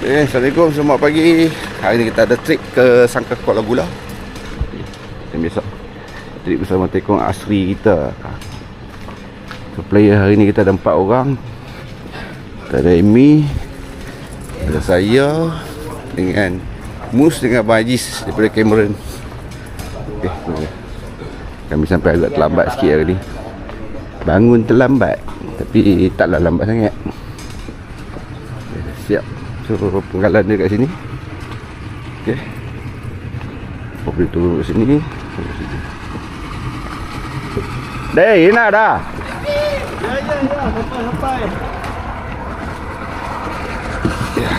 Assalamualaikum, selamat pagi. Hari ni kita ada trip ke Sangkar Kuala Gula. Macam biasa, trip bersama tekong asri kita. So player hari ni kita ada 4 orang. Kita ada Amy, ada saya dengan Mus dengan Abang Ajis daripada Cameron. Okay. Kami sampai agak terlambat sikit hari ni. Bangun terlambat, tapi taklah lambat sangat. Siap. So penggalan dia kat sini. Okey. Boleh turun kat sini. Deh, enak dah. Ya, sampai. Ya.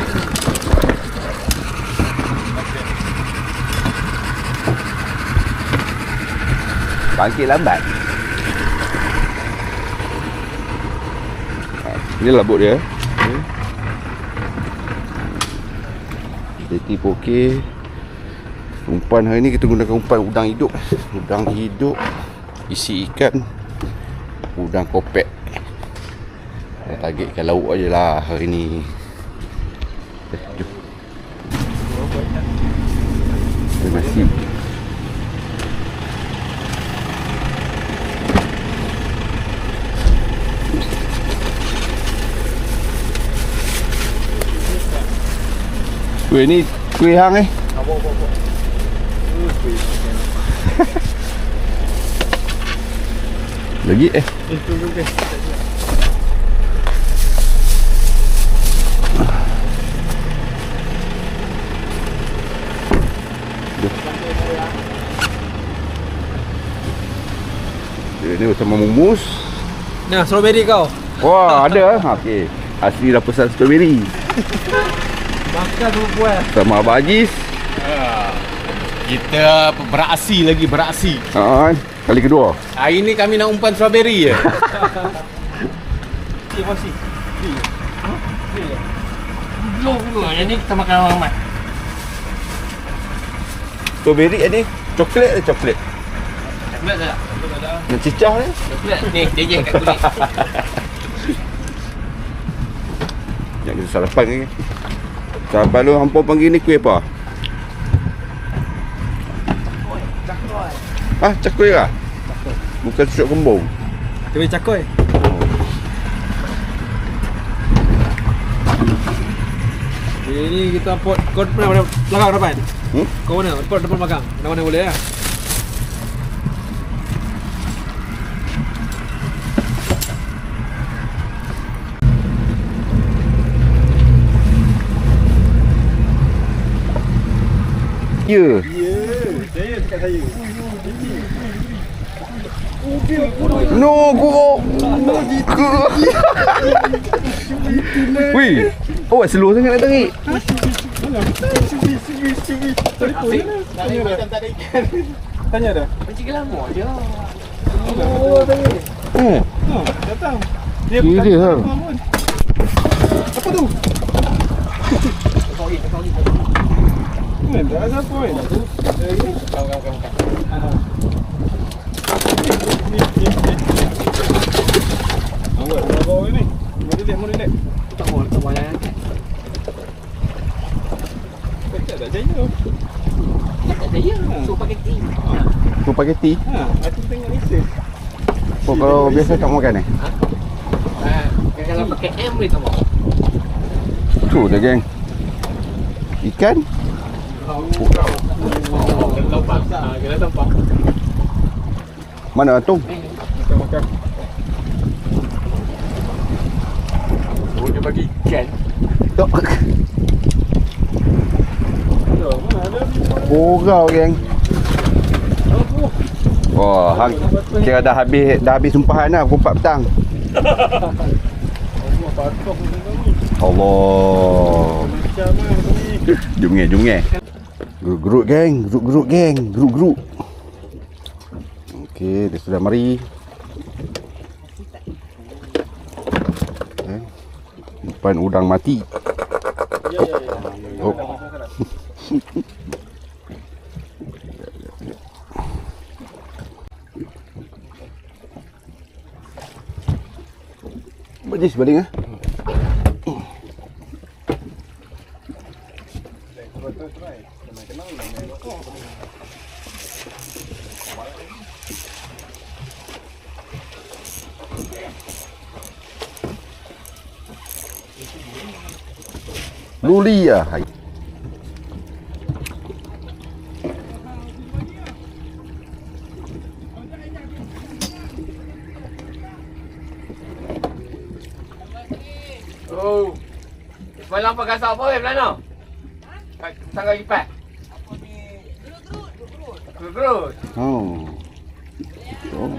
Bangkit lambat. Ini labut dia. Jadi okey. Umpan hari ni kita gunakan umpan udang hidup. Udang hidup isi ikan, udang kopek. Kita targetkan lauk aje lah hari ni. Jom. Terima kasih. Kuih ni kuih hang eh. Lagi Tunggu. Ini bersama Mumus. Nah, strawberry kau. Wah, ada. Okey. Asli dah pesan strawberry. Makan dulu puas. Sama Abang Ajis. Kita beraksi. Kali kedua. Hari ni kami nak umpan strawberry je. Masih. Belum pula. Yang ni kita makan orang mat. Strawberry ni coklat ke coklat? Coklat tak? Yang cicah ni? Coklat. Ni, dia je kat kulit. Yang kita sarapan ni. Sarapan lu hampa panggil ni kuih apa? Cakoi lah? Bukan susuk kembung. Kuih cakoi. Ini kita pot. Kau pernah belakang depan? Kau mana? Pot depan belakang. Mana boleh lah. Ya. Saya dekat saya. No, guru. Wih. Oh, slow sangat nak tarik. Tanya dah. Macam lama je. Oh, tanya. Datang. Dia ha. Apa tu? Dah siapa ni? Awak bawa ni. Model. Tak mau yang Tak jaya. tak jaya. Spaghetti. Spaghetti. Aku tengok research. Oh, kalau biasa tak makan eh? Kalau pakai M boleh tak mau. Tu dah geng. Ikan? Kena tampak. Mana tu? Kita makan. Oh, dia bagi ikan. Tok. Borau geng. Wah, hang kira dah habis sumpahan dah pukul 4 petang. Allah. Jom ngeh. Geruk geng. Geruk. Okey, dia sudah mari. Umpan udang mati. Oh. Bajis baling ah. Luli ah. Hai. Oh. Semalam pakai asap apa Belano? Sangka lipat. Gerut. Oh. Oh.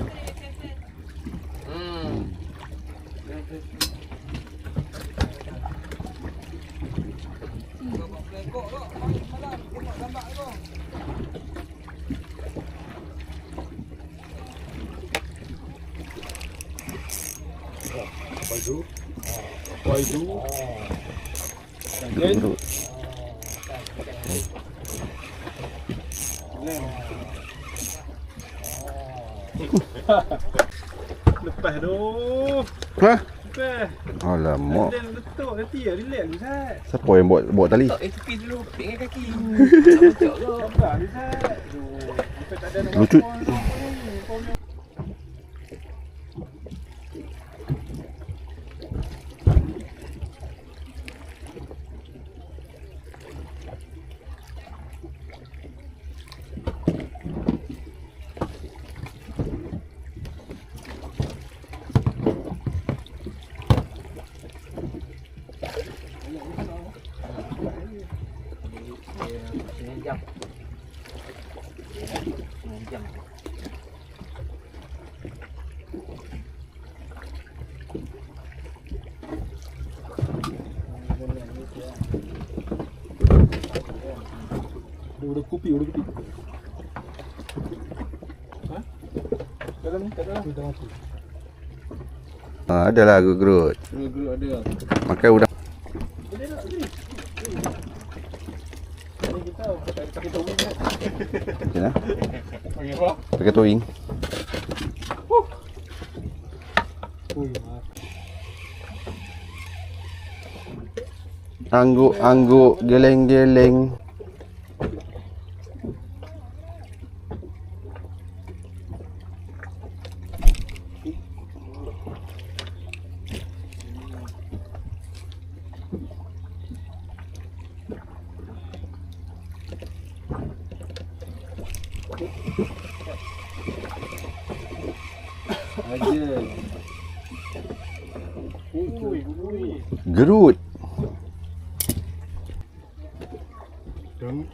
Gerut. Lepas tu. Hah? Lepas. Alamak. Dan letak nanti ya, relax Ustaz. Siapa yang buat tali? Tak tepi dulu, pegang kaki. Betul ke? Sabar Ustaz. Kita tak ada nak Lucut. Jam. Udah kopi. Hah? Dalam ni, kat dalam. Dah mati. Adalah gerut. Gerut ada. Makan udang. Boleh tak sini? Ni kita pakai towing kan? Macam mana? Pakai apa? Pakai towing. Angguk-angguk, geleng-geleng. Aja. Gerut.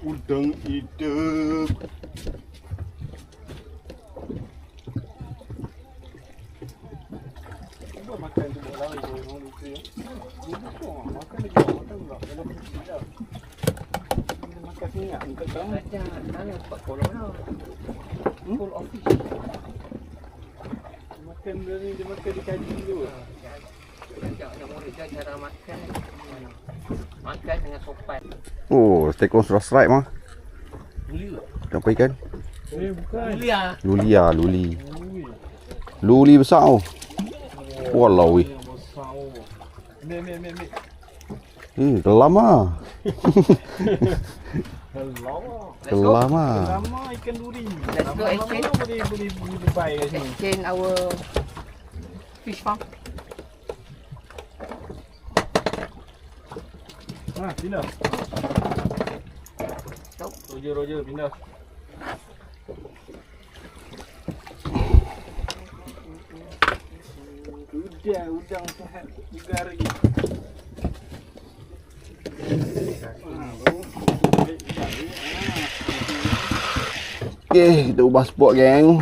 Udang hidup. Cuba makan tu buat lari tu orang lupa ya. Makan lagi makan pula. Kalau tidak. Makan minyak ni tak tahu. Macam mana buat kolong dah. Full office. Makan dia makan di kaji dulu. Yang murid dia cara makan. Makan dengan sopan. Oh, steak on sudah strike mah. Luli ke? Apa ikan? Bukan. Luli ah. Luli. Luli besar oh. Walau weh. Besar. Mik. Kelam ah. Kelam. Kelam ah. Lama ikan duri. Let's go exchange. Boleh buy kat sini. Exchange our fish farm. Pindah. Roger, pindah. Udang sehat juga hari ni. Okay, kita ubah spot geng.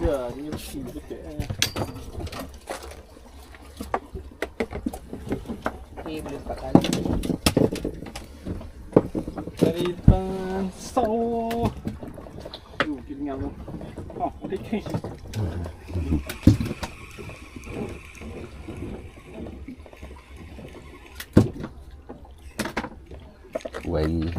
Ya, Ini mesti betul. Ni boleh 4 kali. Dari tan sau. Kita ingat tu. Oh, ada case. Well.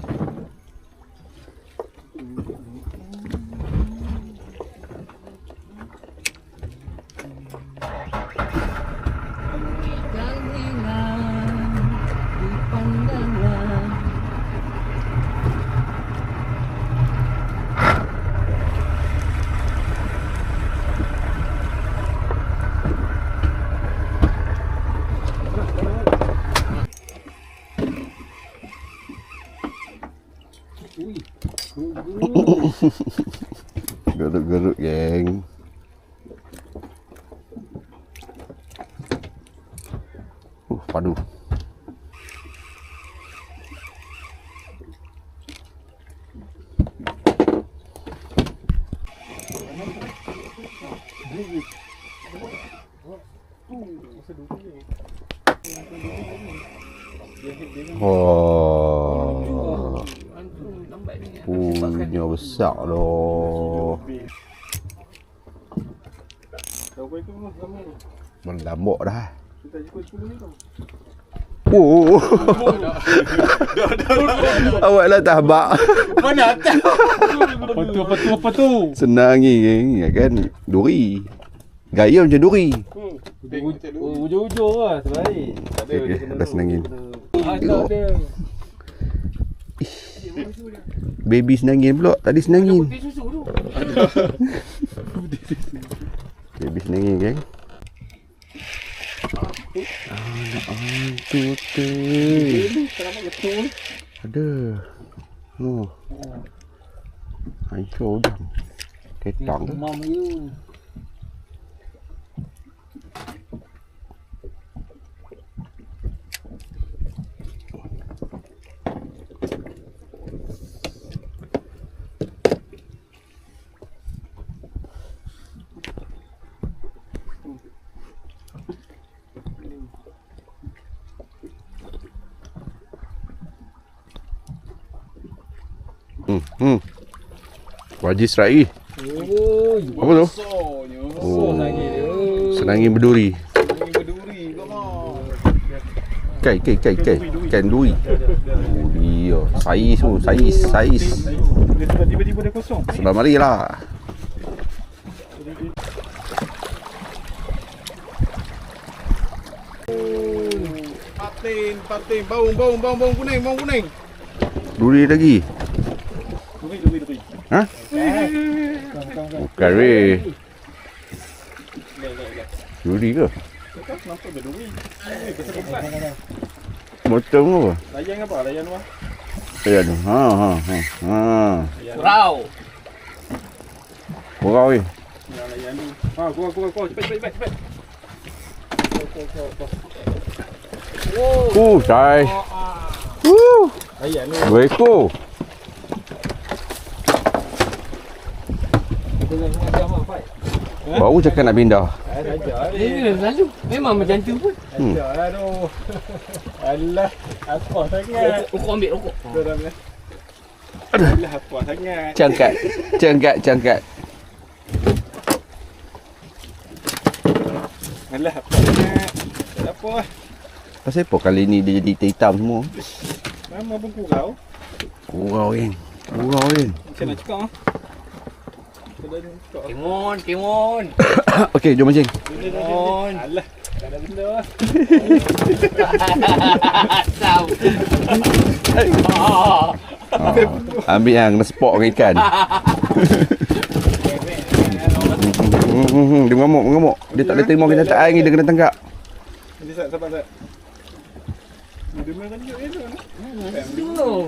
Geruk-geruk geng. Padu. Oh. Punya besar loh. Kau kau ikut sama. Melambok dah. Kita ikut 10 ni tu. Oh. Awak lah tahbak. Mana atas? Apa tu? Senang ni ya kan. Duri. Gaya macam duri. Ujung-ujung lah sebaik. Okey, dah senangin. Tengok. Baby senangin pula. Tadi senangin. Putih susu tu. Baby senangin geng. Tu tu. Betul. Ada. Oh. Hancur dah. Ketang tu. Mam you. Wajib serai. Oh, Apa tu? Oh, senangin berduri. berduri kau mau. Kan duri. Oh dia. Saiz. Tiba-tiba dia kosong. Sebelah mari lah. Patin, bau kuning. Duri lagi. Duri. Ha? Bukan weh. Duri ke? Kenapa ada duri? Besar-besar. Motong apa? Layan apa? Layan apa? Layan. Ha. Kurau. Kurau weh. Ya, layan tu. Ha, gua. Cepat. Sai. Layan tu. 2 ekor. Baru cakap nak pindah. Ini selalu. Memang macam tu pun. Aduh. Alah, apa sangat. Rokok ambil rokok. Alah, apa sangat. Cangkat. Alah, apa sangat. Tak apa. Pasal apa kali ni dia jadi hitam semua? Nama pun kurau. Kurau kan. Macam nak cakap ah. Kemon. Okey, jom mancing. Alah, tak ada benda lah. Asam. Ambil yang spot dengan ikan. Dia mengamuk. Dia tak boleh terima kenyataan ni, dia kena tangkap. Ini sabar. Dia main kan dia tu.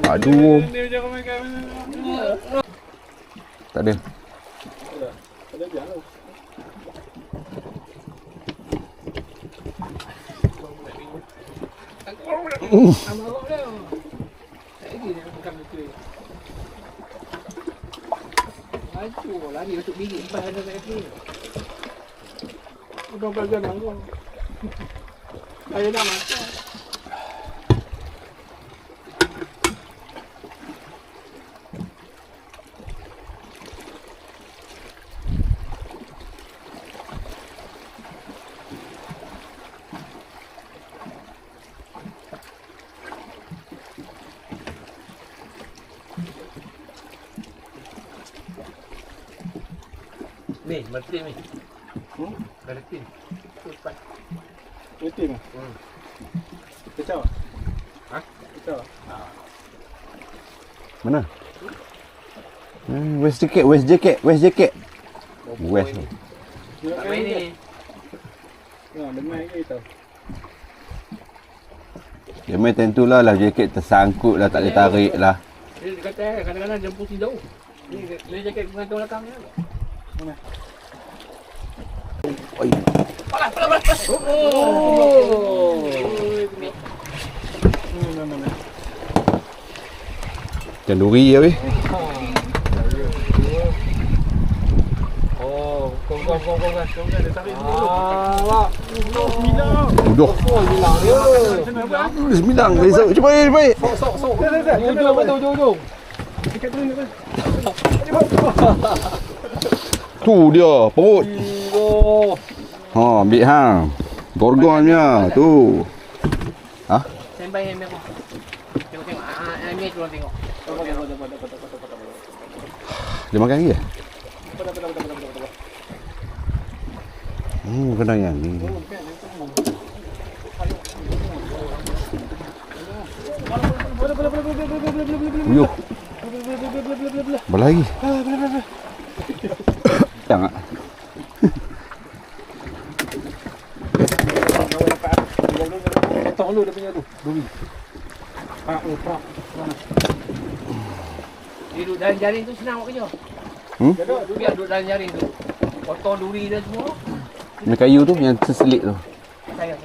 Aduh. Dia jangan main. Tak ada. Ada jauh. Lari untuk bilik. Lepas ada lagi. Bukan pelajaran aku. Saya nak makan. Ni, martin ni. Martin. Cepat. Betul ke? Kacau? Ha? Kacau? Mana? West jacket. West. Dia Tak main ni. Dengar ke tau. Dia main tentulah lah jaket tersangkut lah, tak boleh tarik lah. Dia kata kadang-kadang dia pusing jauh. Ni jaket pengantung belakang ni. Oi. Palas. Oh. Mana. Ikan duri ya weh. Oh, kau dia tarik dulu. Wah. Udah. Oh, hilang dia. Sembilang. Cepat. Sok. Ujung. Dekat tu. Tu dia, perut. Oh. Ha, ambil hang. Gorgonnya tu. Ha? Sembah yang aku. Tengok. Ambil tu orang tengok. Dia makan lagi ke? Kena yang ni. Uyuh. Berlari. Jangan. Potong dulu dia punya tu. Duri. Pak. Mana? Dia duduk dalam jaring tu senang buat kerja. Biar duduk dalam jaring tu. Potong duri dia semua. Ini kayu tu yang terselit tu. Saya.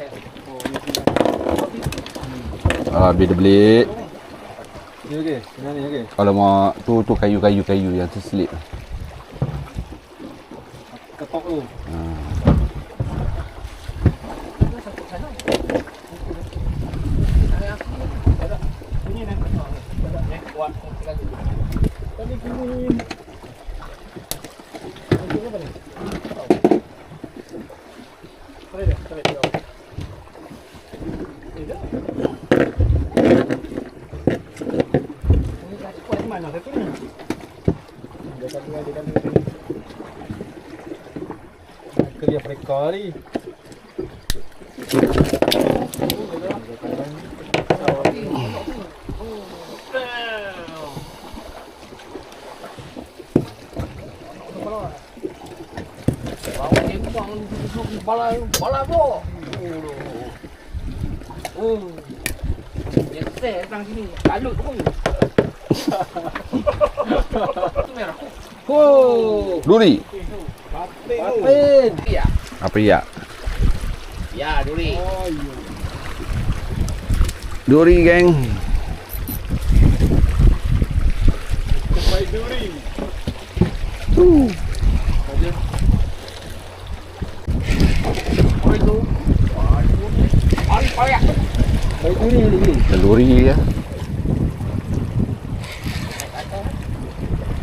Habis dia belit. Ni okey. Ni okey. Kalau mau tu kayu yang terselit. Ketok tu. Ini nak. Kuat. Tadi kini. Apa ni? Tarik. Mana satu ni? Dia satu lagi kan. Kerja mereka ni. Bala bro. Biasa datang sini. Kalut pun. Merah. Duri. Patin. Ya. Apa ya? Ya, duri. Oh, iya. Duri geng. Sampai duri. Baik duri ni. Duri ya.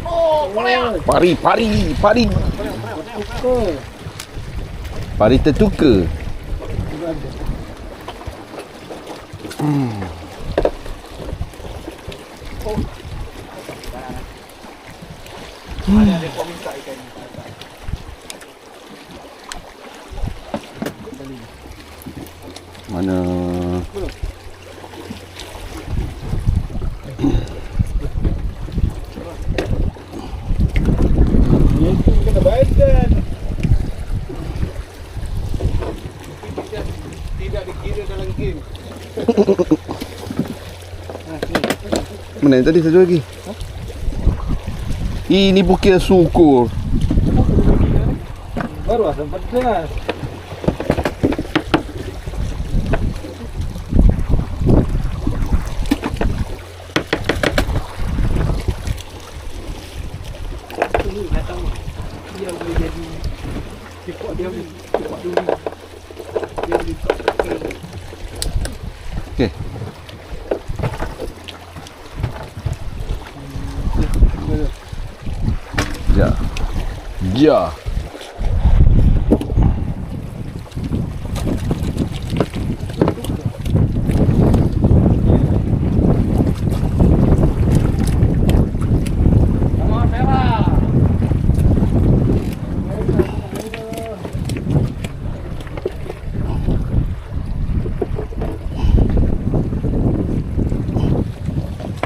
Oh, boleh. Pari. Pari tertukar. Ada kau minta ikan ni. Mana? Itu kena badan. Tidak dikira dalam game. Mana yang tadi satu lagi? Ini bukit syukur. Baru sempat dengar. Ini datang dia boleh jadi cepat dia boleh cepat dulu. Ya. Ya. Sama merah.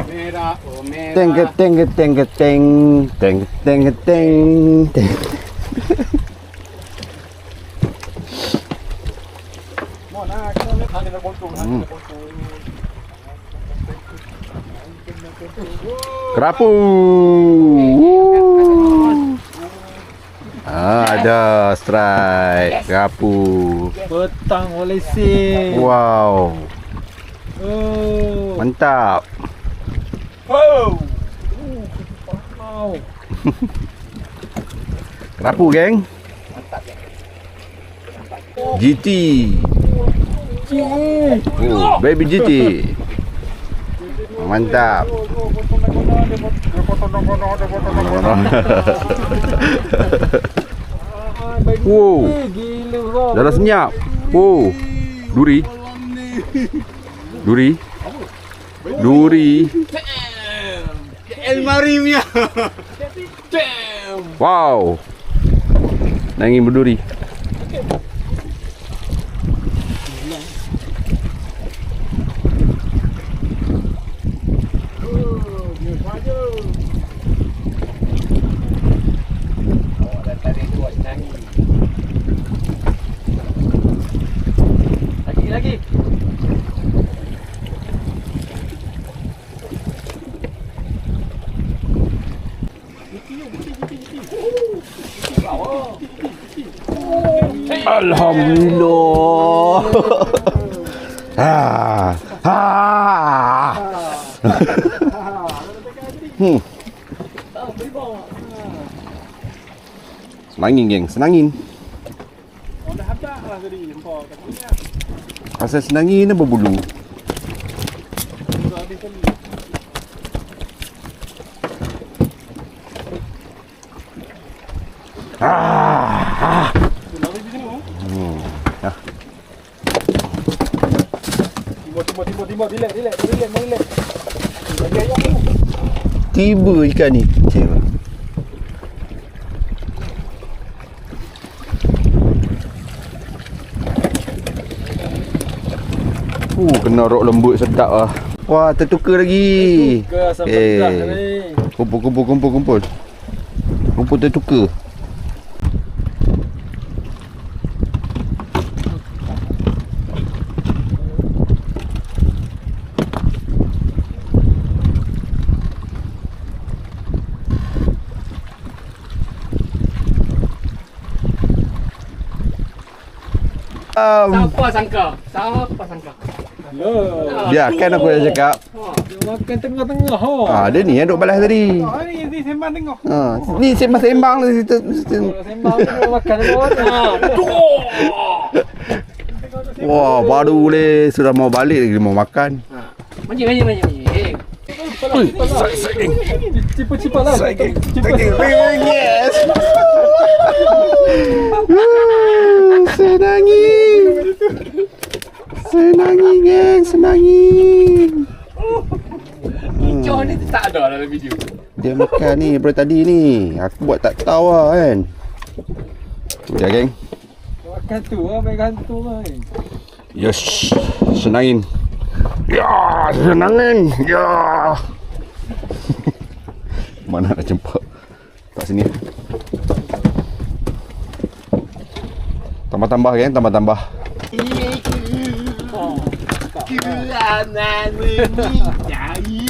Merah, oh merah. Teng teng teng teng teng teng teng. Mana kita lihat ada botol, ada botol. Kerapu. Ada strike kerapu. Petang oleh sing. Wow, Oh. mantap. Oh. Wow. Kerapu geng. GT. Oh, baby GT. Mantap. Wow. Gila kau. Dah senyap. Wow. Duri. Duri. Duri. El Marimia. Wow. Nangin berduri. Lagi. Alhamdulillah. Ah. Ah. Senangin geng, senangin. Oh dah habis lah tadi jumpa katanya. Pasal senangin dia berbulu. Dah habis tadi. Ah. Dah habis di sini. Ah. Tiba, relax. Lagi ayam tu. Tiba ikan ni. Tiba. Kena rok lembut sedap lah. Wah, tertukar lagi. Ke sampai dah tadi. Kumpul. Kumpul tertukar. Siapa sangka? Biarkan aku dah cakap. Dia makan tengah-tengah. Dia ni yang duk balas tadi. Ni sembang tengok. Ni sembang-sembang lah situ. Sembang dia makan orang. Wah, baru boleh. Sudah mau balik lagi mau makan. Mancing. Cipa-cipa lah. Yes. Senangin geng, senangin. Hijau ni tak ada dalam video. Dia makan ni daripada tadi ni. Aku buat tak tahu lah kan. Sudah geng. Makan tu lah, main gantung lah. Yes, senangin. Ya, senangin. Ya. Mana nak jumpa? Tak sini. Tambah-tambah geng, tambah-tambah. Kerana menyintai kamu.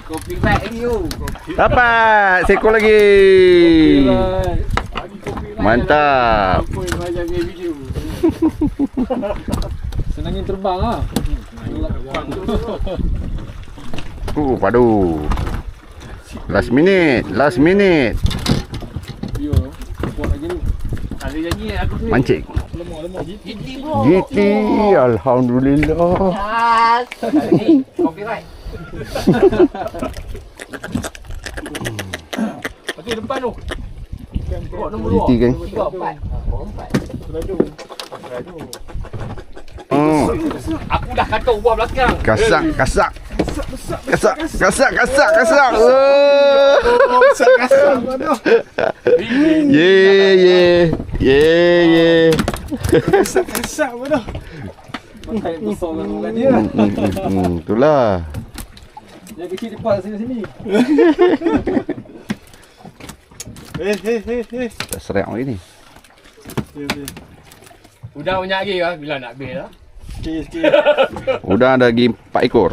Copyright lagi tu. Dapat seekor lagi. Mantap. Senangin terbang lah. Padu. Last minute. Yo, buat lagi ni. Ada janji aku tu. Mancing. Lemak GT bro. GT. Alhamdulillah. Yes. Copyright. Tu depan tu. Bawa nombor GT kan? 3, 4. Bawa 4. Selaju. Selaju. Oh, Aku dah kata buah belakang. kasak. Oh. Oh, besar kasar mana? Ye. Kasar mana? Makan besar dengan dia. Itulah. Dia kecil depan sini. Tak serak lagi ni. Udah banyak lagi lah. Bila nak habis lah. Sikit. Udang ada lagi 4 ekor.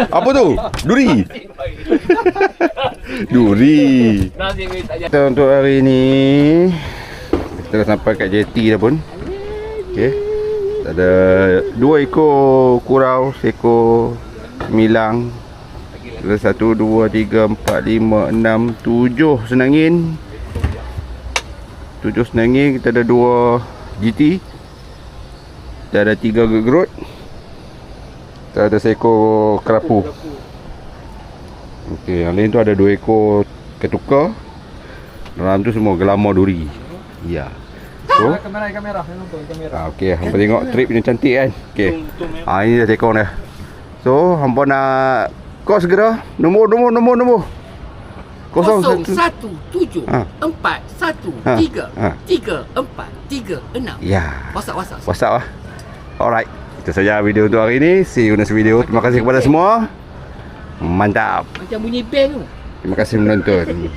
Apa tu? Duri. Nasi ni tak jadi. Kita untuk hari ni kita dah sampai kat JT dah pun. Okey. Ada 2 ekor kurau, seekor milang. Ada 1, 2, 3, 4, 5, 6, 7 senangin. 7 senangin. Kita ada 2 GT. Kita ada 3 gegerut. Kita ada seekor kerapu. Okey, yang lain tu ada 2 ekor ketuka. Dalam tu semua gelama duri. Ya. So, Kamera. okey, hampa tengok trip ni cantik kan. Okey. Ini dah tekong dah. So, hampa nak kau segera nombor. 0117 Ha. 413 Ha. 3436. Ya. WhatsApp. WhatsApp lah. Alright. Itu saja video untuk hari ni. See you next video. Terima kasih kepada semua. Mantap. Macam bunyi band tu. Terima kasih menonton.